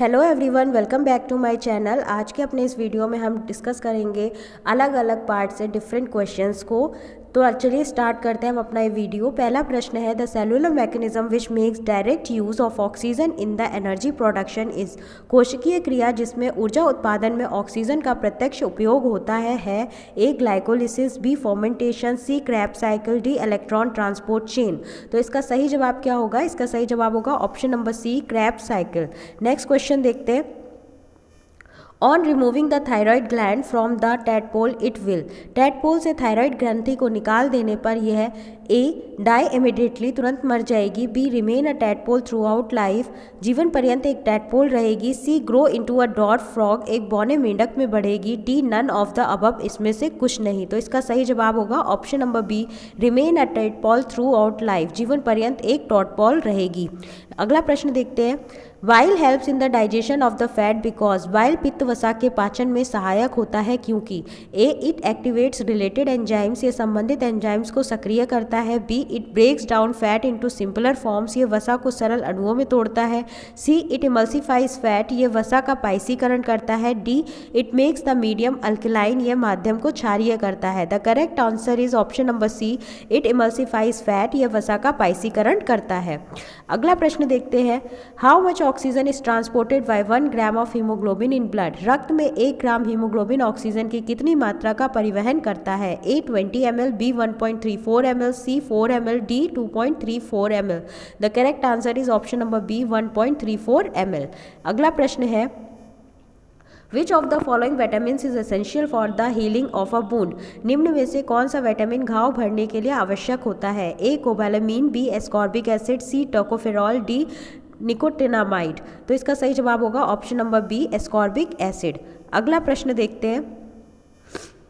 Hello everyone, welcome back to my channel. आज के अपने इस वीडियो में हम डिस्कस करेंगे अलग अलग पार्ट से डिफरेंट क्वेश्चंस को। तो चलिए स्टार्ट करते हैं हम अपना ये वीडियो। पहला प्रश्न है, the cellular mechanism which makes direct use of oxygen in the energy production is. कोशिकीय क्रिया जिसमें ऊर्जा उत्पादन में ऑक्सीजन का प्रत्यक्ष उपयोग होता है A glycolysis, B fermentation, C Krebs cycle, D electron transport chain. तो इसका सही जवाब क्या होगा? इसका सही जवाब होगा option number C, Krebs cycle. Next question देखते हैं। On removing the thyroid gland from the tadpole it will. Tadpole से थायराइड ग्रंथि को निकाल देने पर यह ए डाई इमीडिएटली, तुरंत मर जाएगी, B remain a tadpole throughout life, जीवन पर्यंत एक टैडपोल रहेगी, सी ग्रो इनटू अ डॉट फ्रॉग, एक बौने मेंढक में बढ़ेगी, D none of the above, इसमें से कुछ नहीं। तो इसका सही जवाब होगा option number B, remain a tadpole throughout life, जीवन पर्यंत एक टैडपोल रहेगी। अगला प्रश्न देखते हैं। Bile helps in the digestion of the fat because. Bile पित्त वसा के पाचन में सहायक होता है क्योंकि A it activates related enzymes, ये संबंधित एंजाइम्स को सक्रिय करता है, B it breaks down fat into simpler forms, ये वसा को सरल अणुओं में तोड़ता है, सी इट इमल्सिफाइज फैट, ये वसा का पाइसीकरण करता है, D it makes the medium alkaline, ये माध्यम को क्षारीय करता है। The correct answer is option number C, it emulsifies fat, ये वसा का पाइसीकरण करता है। अगला प्रश्न देखते हैं। How much oxygen is transported by 1 gram of haemoglobin in blood. रक्त में 1 ग्राम हीमोग्लोबिन ऑक्सीजन की कितनी मात्रा का परिवहन करता है? A 20 ml, B 1.34 ml, C 4 ml, D 2.34 ml। The correct answer is option number B, 1.34 ml। अगला प्रश्न है। Which of the following vitamins is essential for the healing of a wound. निम्न में से कौन सा विटामिन घाव भरने के लिए आवश्यक होता है? A cobalamin, B ascorbic acid, C tocopherol, D nicotinamide. तो इसका सही जवाब होगा option number B, ascorbic acid. अगला प्रश्न देखते हैं।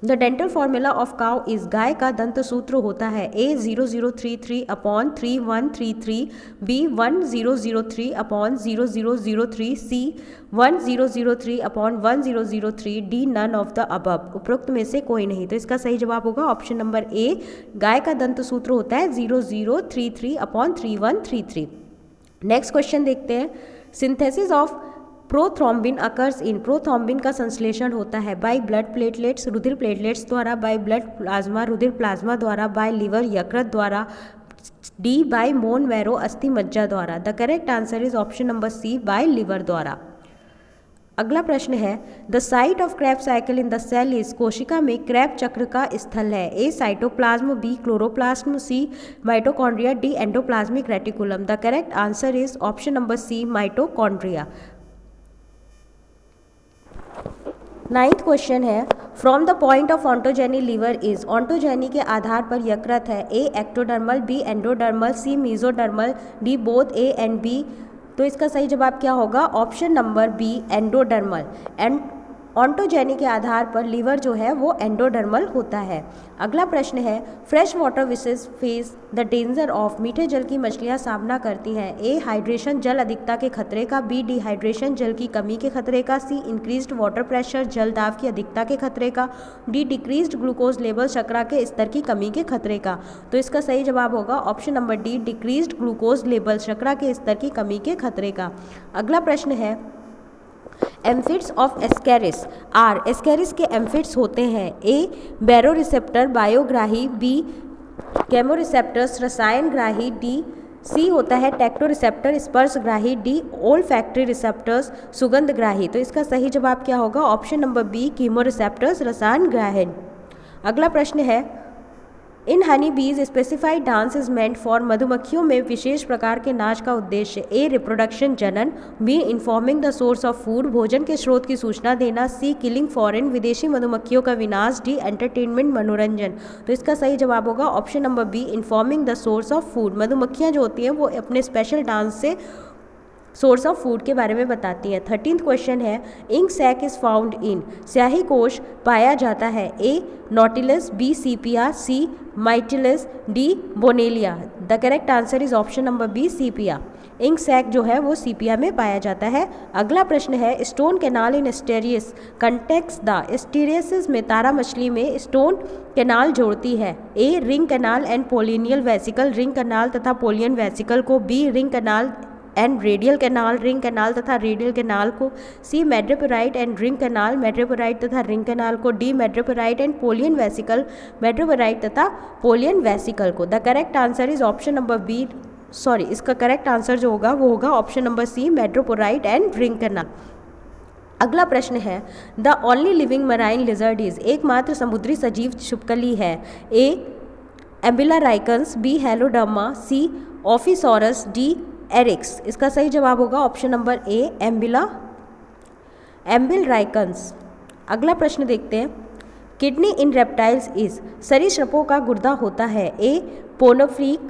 The dental formula of cow is. गाय का दंत सूत्र होता है A 0033/3133, B 1003/0003, C 1003/1003, D none of the above, उपरोक्त में से कोई नहीं। तो इसका सही जवाब होगा ऑप्शन नंबर ए, गाय का दंत सूत्र होता है 0033/3133। नेक्स्ट क्वेश्चन देखते हैं। Synthesis of prothrombin occurs in. Prothrombin का संश्लेषण होता है बाय ब्लड प्लेटलेट्स, रुधिर प्लेटलेट्स द्वारा, बाय ब्लड प्लाज्मा, रुधिर प्लाज्मा द्वारा, बाय लिवर यकृत द्वारा, डी बाय मोन मैरो अस्थि मज्जा द्वारा। The correct answer is option number C, by liver द्वारा। अगला प्रश्न है। The site of Krebs cycle in the cell is. कोशिका में क्रैब चक्र का स्थल है A cytoplasm, B chloroplast, C mitochondria, D endoplasmic reticulum. The correct answer is option number C, mitochondria. 9th question है। From the point of ontogeny liver is. Ontogeny के आधार पर यकृत है A ectodermal, B endodermal, C mesodermal, D both A and B. तो इसका सही जवाब क्या होगा? Option number B, endodermal. Ontogeny के आधार पर लीवर जो है वो एंडोडर्मल होता है। अगला प्रश्न है। फ्रेश वाटर विशेष फेस द डेंजर ऑफ। मीठे जल की मछलियां सामना करती हैं ए हाइड्रेशन, जल अधिकता के खतरे का, बी डिहाइड्रेशन, जल की कमी के खतरे का, सी इंक्रीज्ड वाटर प्रेशर, जल दाब की अधिकता के खतरे का, डी डिक्रीज्ड ग्लूकोज लेवल, शर्करा के स्तर की कमी के खतरे का। तो इसका सही जवाब होगा option number D, decreased glucose level, शर्करा के स्तर की कमी के खतरे का। अगला प्रश्न है। Amphids of Ascaris are. Ascaris के एम्फिट्स होते हैं ए बैरोरिसेप्टर बायोग्राही, बी केमोरिसेप्टर्स रसायनग्राही, डी सी होता है टेक्टोरिसेप्टर स्पर्शग्राही, डी ओल्फैक्टरी रिसेप्टर्स सुगंधग्राही। तो इसका सही जवाब क्या होगा? ऑप्शन नंबर बी, कीमोरिसेप्टर्स रसायनग्राही। अगला प्रश्न है। In honey bees specified dance is meant for. मधुमक्खियों में विशेष प्रकार के नाच का उद्देश्य ए रिप्रोडक्शन जनन, B informing the source of food, भोजन के स्रोत की सूचना देना, सी किलिंग फॉरेन विदेशी मधुमक्खियों का विनाश, डी एंटरटेनमेंट मनोरंजन। तो इसका सही जवाब होगा option number B, informing the source of food. मधुमक्खियाँ जो होती हैं वो अपने स्पेशल डांस से सोर्स ऑफ फूड के बारे में बताती हैं। 13th क्वेश्चन है। Ink sac is found in. स्याही कोश पाया जाता है A Nautilus, B Sepia, C Mytilus, D Bonellia. The correct answer is option number B, Sepia. Ink sac जो है वो सीपिया में पाया जाता है। अगला प्रश्न है। Stone canal in Asterias connects the. एस्टेरियसिस में तारा मछली में स्टोन कैनाल जोड़ती है A ring canal and polian vesicle, ring canal तथा पोलियन वेसिकल को, B ring canal and radial canal, ring canal तथा रेडियल कैनाल को। C madreporite and ring canal, madreporite तथा रिंग कैनाल को। D madreporite and polian vesicle, madreporite तथा polian vesicle को। The correct answer is option number B, sorry इसका correct answer जो होगा वो होगा option number C, madreporite and ring canal. अगला प्रश्न है the only living marine lizard is, एकमात्र समुद्री सजीव छिपकली है। A Amblyrhynchus, B Heloderma, C Ophisaurus, D Eryx. इसका सही जवाब होगा ऑप्शन नंबर ए, एम्बिल राइकन्स। अगला प्रश्न देखते हैं, किडनी इन रेप्टाइल्स इज, सरीसृपों का गुर्दा होता है। ए पोनोफ्रीक,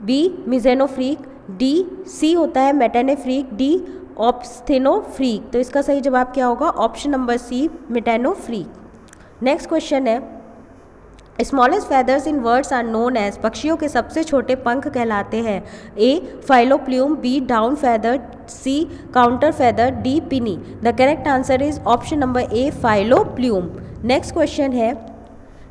बी मिजेनोफ्रीक, डी सी होता है मेटानेफ्रीक, डी ऑप्स्थेनोफ्रीक। तो इसका सही जवाब क्या होगा option number C, metanephric. Next question है, smallest feathers in words are known as, पक्षियों के सबसे छोटे पंख कहलाते हैं। A filoplume, B down feather, C contour feather, D pennae. The correct answer is option number A, filoplume. Next question है,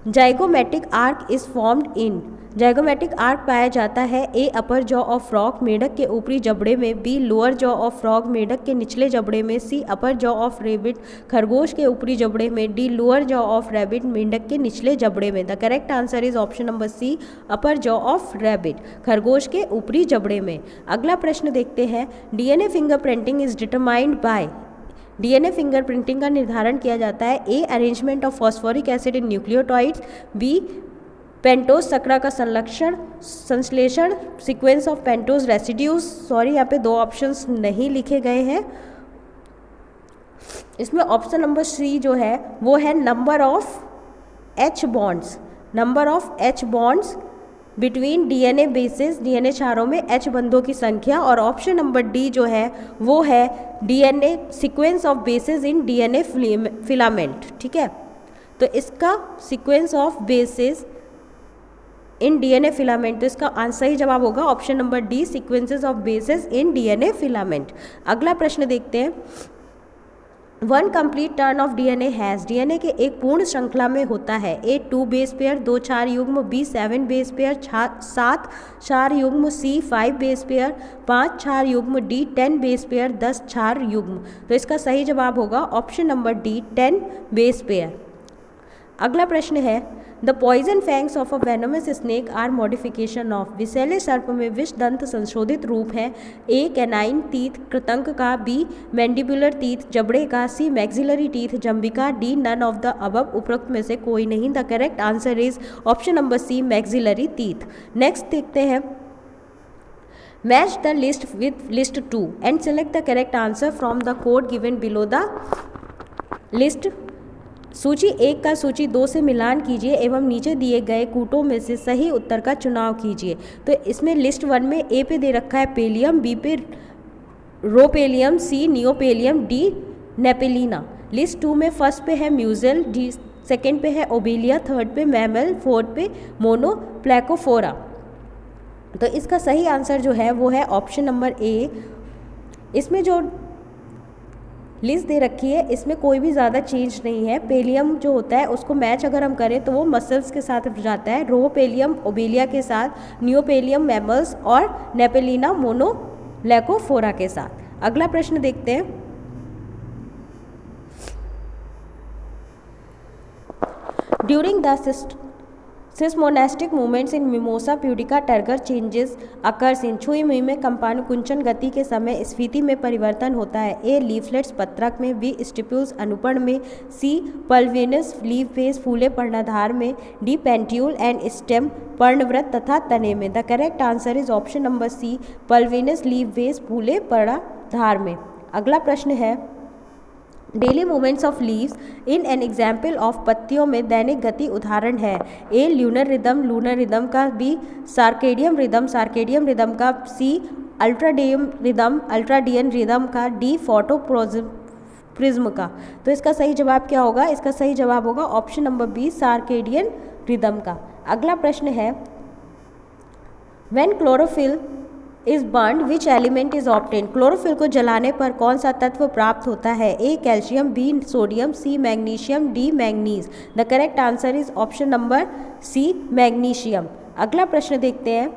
zygomatic arch is formed in, zygomatic arch पाया जाता है। A upper jaw of frog, मेढक के ऊपरी जबड़े में, B lower jaw of frog, मेढक के निचले जबड़े में, C upper jaw of rabbit, खरगोश के ऊपरी जबड़े में, D lower jaw of rabbit, मेंढक के निचले जबड़े में। The correct answer is option number C, upper jaw of rabbit, खरगोश के ऊपरी जबड़े में। अगला प्रश्न देखते हैं, DNA fingerprinting is determined by, DNA fingerprinting का निर्धारण किया जाता है। A arrangement of phosphoric acid in nucleotides, B pentose सकरा का संश्लेषण, sequence of pentose residues. Sorry यहाँ पे दो ऑप्शंस नहीं लिखे गए हैं, इसमें ऑप्शन नंबर सी जो है वो है number of H bonds, number of H bonds between DNA bases, DNA क्षारों में एच बंधों की संख्या। और ऑप्शन नंबर डी जो है वो है DNA sequence of basis in DNA filament. ठीक है, तो इसका sequence of basis in DNA filament, तो इसका सही जवाब होगा option number D, sequences of basis in DNA filament. अगला प्रश्न देखते हैं, one complete turn off DNA has, DNA के एक पूर्ण श्रृंखला में होता है। ए 2 बेस पेयर, 2 क्षार युग्म, बी 7 बेस पेयर, 7 क्षार युग्म, सी 5 बेस पेयर, 5 क्षार युग्म, डी 10 बेस पेयर, 10 क्षार युग्म। तो इसका सही जवाब होगा option number D, 10 base pair. अगला प्रश्न है, the poison fangs of a venomous snake are modification of, विषैले सर्प में विष दंत संशोधित रूप है। ए कैनाइन टीथ, कृतंक का, बी मैंडिबुलर टीथ, जबड़े का, सी मैक्सिलरी टीथ, जंबिका, D none of the above, उपरोक्त में से कोई नहीं। The correct answer is option number C, maxillary teeth. Next देखते हैं, match the list with list 2 and select the correct answer from the code given below the list. सूची 1 का सूची 2 से मिलान कीजिए एवं नीचे दिए गए कूटों में से सही उत्तर का चुनाव कीजिए। तो इसमें लिस्ट 1 में ए पे दे रखा है पेलियम, बी पे रोपेलियम, सी नियोपेलियम, डी नेपेलिना। लिस्ट 2 में फर्स्ट पे है म्यूजल, डी सेकेंड पे है ओबेलिया, थर्ड पे मैमल, फोर्थ पे मोनोप्लेकोफोरा। तो इसका सही आंसर जो है वो है ऑप्शन नंबर ए। इसमें जो लिस्ट दे रखी है इसमें कोई भी ज़्यादा चेंज नहीं है। पेलियम जो होता है उसको मैच अगर हम करें तो वो मसल्स के साथ जाता है, रोपेलियम ओबेलिया के साथ, नियोपेलियम मैमल्स और नेपेलिना मोनोप्लेकोफोरा के साथ। अगला प्रश्न देखते हैं, during the seismonastic movements in mimosa pudica turgor changes occurs in, छुई मुई में कंपान कुंचन गति के समय स्फीति में परिवर्तन होता है। ए लीफलेट्स पत्रक में, बी स्टिप्यूल्स अनुपर्ण में, सी पल्वेनस लीफ बेस फूले पर्णाधार में, डी पेंट्यूल एंड स्टेम पर्णव्रत तथा तने में। The correct answer is option number C, pulvinus leaf base फूले पर्णाधार में। अगला प्रश्न है, daily movements of leaves in an example of, पत्तियों में दैनिक गति उदाहरण है। ए ल्यूनर रिदम का, बी सार्केडियम रिदम का, सी अल्ट्राडियन रिदम का, डी फोटो प्रिज्म का। तो इसका सही जवाब क्या होगा? इसका सही जवाब होगा option number B, circadian rhythm का। अगला प्रश्न है, when chlorophyll is burned which element is obtained, chlorophyll को जलाने पर कौन सा तत्व प्राप्त होता है? A calcium, B sodium, C magnesium, D manganese. The correct answer is option number C, magnesium. अगला प्रश्न देखते हैं,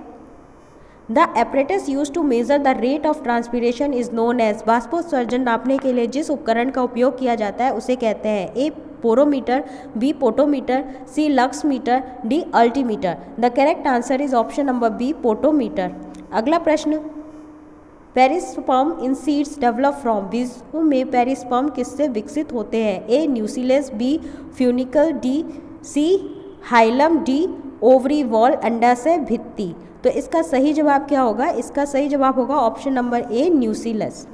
the apparatus used to measure the rate of transpiration is known as, बाष्पोत्सर्जन नापने के लिए जिस उपकरण का उपयोग किया जाता है उसे कहते हैं A porometer, B potometer, C lux meter, D altimeter. The correct answer is option number B potometer. अगला प्रश्न, perisperm in seeds develop from, बीजों में पेरिस्पर्म किससे विकसित होते हैं? A nucellus, B funicle, D C hilum, D ovary wall, अंडा से भित्ति। तो इसका सही जवाब क्या होगा? इसका सही जवाब होगा ऑप्शन नंबर ए न्यूसिलस।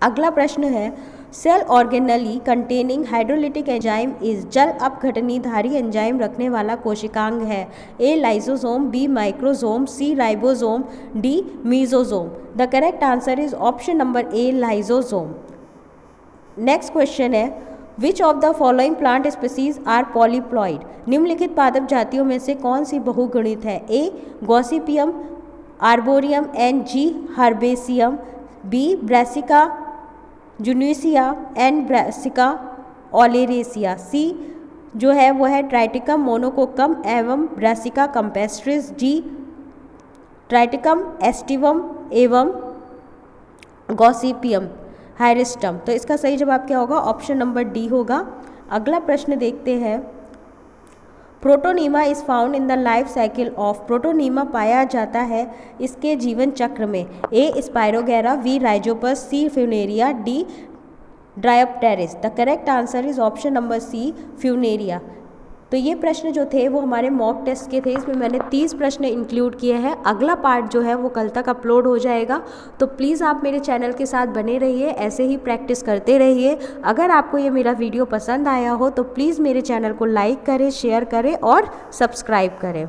अगला प्रश्न है, cell organelle containing hydrolytic enzyme is, जल अपघटनीधारी एंजाइम रखने वाला कोशिकांग है? A lysosome, B microsome, C ribosome, D mesosome. The correct answer is option number A lysosome. Next question है, which of the following plant species are polyploid, निम्नलिखित पादप जातियों में से कौन सी बहुगुणित है? A gossypium arboreum and G herbaceum, B brassica juncea and brassica oleracea, C जो है वो है ट्राइटिकम मोनोकोकम एवं ब्रासिका कंपेस्ट्रिस, जी ट्राइटिकम एस्टिवम एवं गॉसिपियम हाइरिस्टम। तो इसका सही जवाब क्या होगा? ऑप्शन नंबर डी होगा। अगला प्रश्न देखते हैं, protonema is found in the life cycle of, protonema पाया जाता है इसके जीवन चक्र में? A spirogyra, B rhizopus, C funaria, D dryopteris. The correct answer is option number C funaria. तो ये प्रश्न जो थे वो हमारे मॉक टेस्ट के थे, इसमें मैंने 30 प्रश्न इंक्लूड किए हैं। अगला पार्ट जो है वो कल तक अपलोड हो जाएगा, तो प्लीज़ आप मेरे चैनल के साथ बने रहिए, ऐसे ही प्रैक्टिस करते रहिए। अगर आपको ये मेरा वीडियो पसंद आया हो तो प्लीज़ मेरे चैनल को लाइक करें, शेयर करें और सब्सक्राइब करें।